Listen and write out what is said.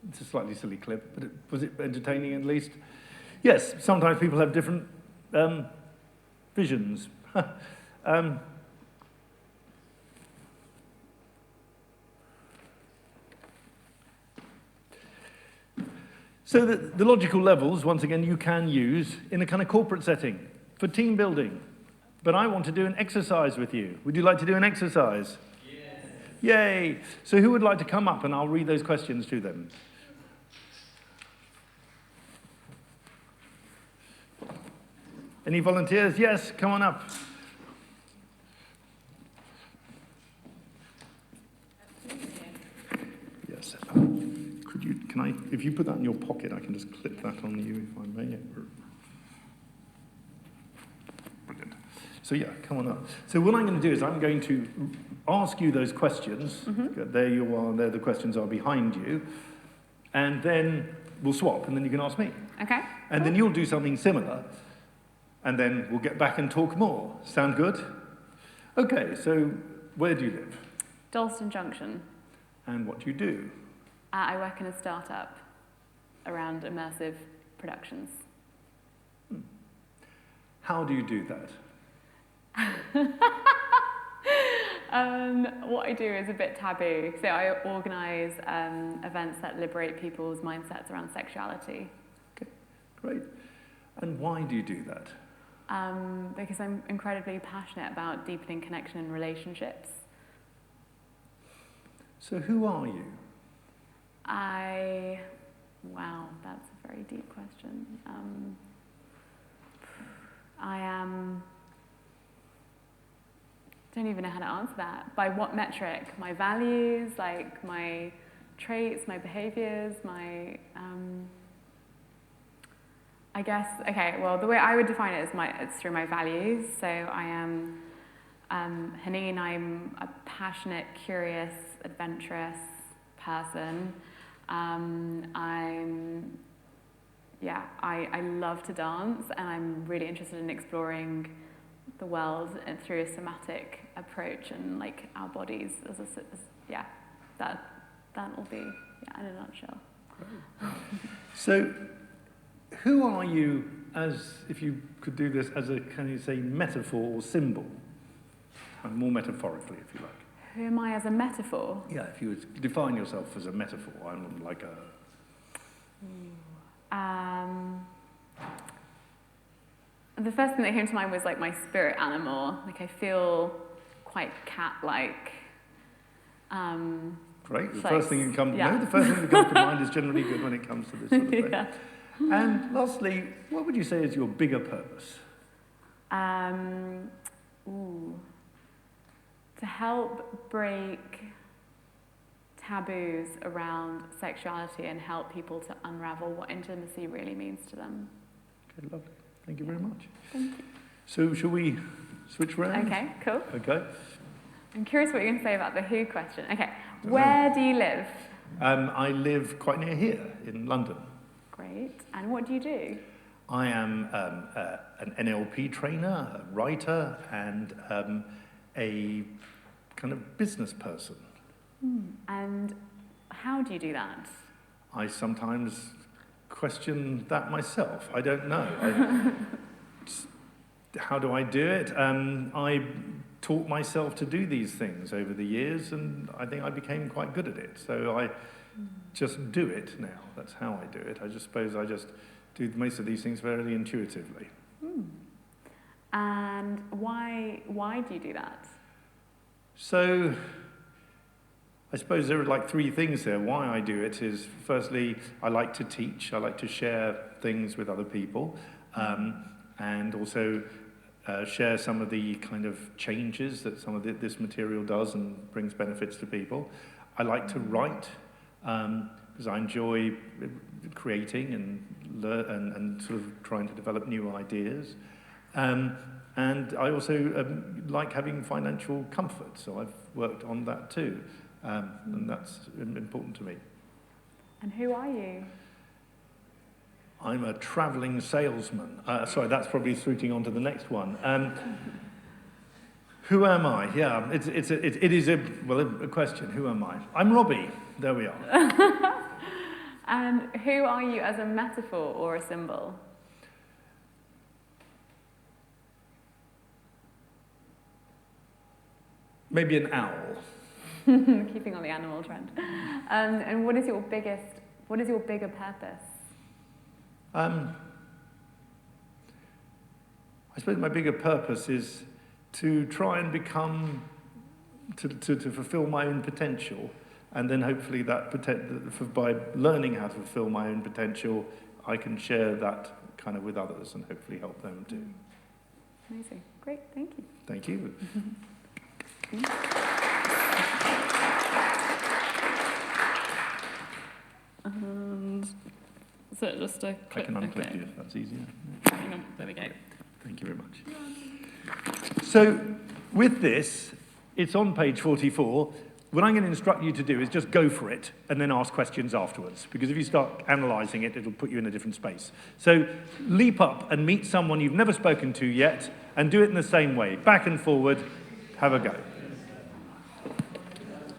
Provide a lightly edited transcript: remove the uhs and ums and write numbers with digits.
It's a slightly silly clip, but was it entertaining at least? Yes, sometimes people have different visions. So the logical levels, once again, you can use in a kind of corporate setting for team building. But I want to do an exercise with you. Would you like to do an exercise? Yes. Yay! So who would like to come up and I'll read those questions to them? Any volunteers? Yes, come on up. Yes. If you put that in your pocket, I can just clip that on you if I may. Brilliant. So yeah, come on up. So what I'm going to do is I'm going to ask you those questions. Mm-hmm. There you are, there the questions are behind you. And then we'll swap, and then you can ask me. Okay. And then you'll do something similar, and then we'll get back and talk more. Sound good? Okay, so where do you live? Dalston Junction. And what do you do? I work in a startup around immersive productions. How do you do that? What I do is a bit taboo. So I organise events that liberate people's mindsets around sexuality. Okay, great. And why do you do that? Because I'm incredibly passionate about deepening connection in relationships. So who are you? Wow, that's a very deep question. Don't even know how to answer that. By what metric? My values, like my traits, my behaviors, I guess, okay, well, the way I would define it is it's through my values. So I am Haneen, I'm a passionate, curious, adventurous person. I love to dance, and I'm really interested in exploring the world through a somatic approach and like our bodies that will be in a nutshell. Great. So who are you, as if you could do this as a, can you say, metaphor or symbol? And more metaphorically, if you like. Who am I as a metaphor? Yeah, if you would define yourself as a metaphor, I'm like a... The first thing that came to mind was like my spirit animal. Like I feel quite cat-like. Great. The first thing that comes to mind is generally good when it comes to this sort of thing. Yeah. And lastly, what would you say is your bigger purpose? To help break taboos around sexuality and help people to unravel what intimacy really means to them. Okay, lovely. Thank you very much. Thank you. So shall we switch around? Okay, cool. Okay. I'm curious what you're going to say about the who question. Okay, where do you live? I live quite near here in London. Great. And what do you do? I am an NLP trainer, a writer, and a kind of business person. And how do you do that? I sometimes question that myself. I don't know. How do I do it? I taught myself to do these things over the years, and I think I became quite good at it. So I just do it now. That's how I do it. I suppose I just do most of these things very intuitively. And why do you do that? So I suppose there are like three things there. Why I do it is, firstly, I like to teach. I like to share things with other people, and also share some of the kind of changes that some of this material does and brings benefits to people. I like to write because I enjoy creating and sort of trying to develop new ideas. And I also like having financial comfort, so I've worked on that too. And that's important to me. And who are you? I'm a travelling salesman. Sorry, that's probably suiting on to the next one. Who am I? Yeah, it is a question. Who am I? I'm Robbie. There we are. And who are you as a metaphor or a symbol? Maybe an owl. Keeping on the animal trend. And what is your bigger purpose? I suppose my bigger purpose is to try and to fulfill my own potential, and then hopefully by learning how to fulfill my own potential, I can share that kind of with others and hopefully help them too. Amazing. Great, thank you. Thank you. And so just a click. I can unclick you if that's easier. Hang on, there we go. Thank you very much. So with this, it's on page 44. What I'm going to instruct you to do is just go for it and then ask questions afterwards, because if you start analysing it, it'll put you in a different space. So leap up and meet someone you've never spoken to yet and do it in the same way, back and forward. Have a go.